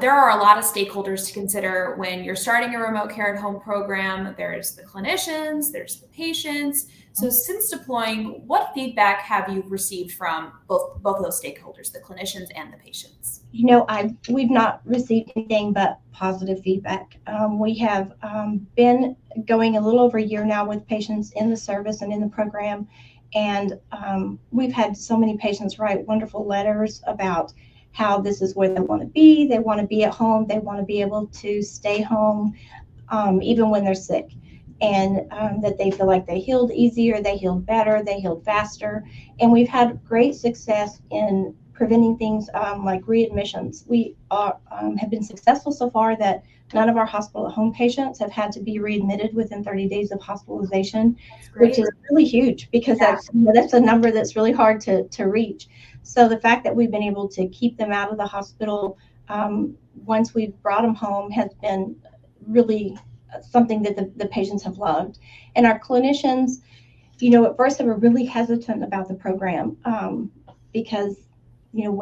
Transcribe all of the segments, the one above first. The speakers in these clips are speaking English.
there are a lot of stakeholders to consider when you're starting a remote care at home program. There's the clinicians, there's the patients. So since deploying, what feedback have you received from both of those stakeholders, the clinicians and the patients? We've not received anything but positive feedback. We have been going a little over a year now with patients in the service and in the program, and we've had so many patients write wonderful letters about how this is where they want to be. They want to be at home. They want to be able to stay home even when they're sick, and that they feel like they healed easier, they healed better, they healed faster. And we've had great success in preventing things like readmissions. We have been successful so far that none of our hospital at home patients have had to be readmitted within 30 days of hospitalization, which is really huge, because that's a number that's really hard to reach. So the fact that we've been able to keep them out of the hospital once we've brought them home has been really something that the patients have loved. And our clinicians, at first they were really hesitant about the program because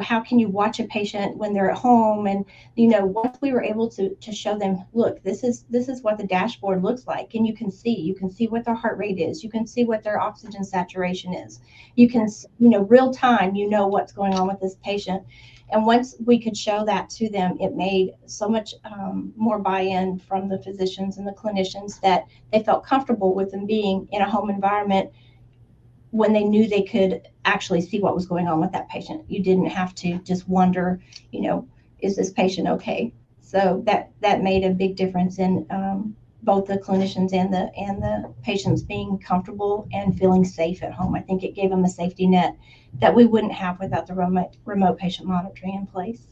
how can you watch a patient when they're at home? And once we were able to show them, look, this is what the dashboard looks like, and you can see what their heart rate is, you can see what their oxygen saturation is, you can real time what's going on with this patient. And once we could show that to them, it made so much more buy-in from the physicians and the clinicians that they felt comfortable with them being in a home environment when they knew they could actually see what was going on with that patient. You didn't have to just wonder, is this patient okay? So that made a big difference in both the clinicians and the patients being comfortable and feeling safe at home. I think it gave them a safety net that we wouldn't have without the remote patient monitoring in place.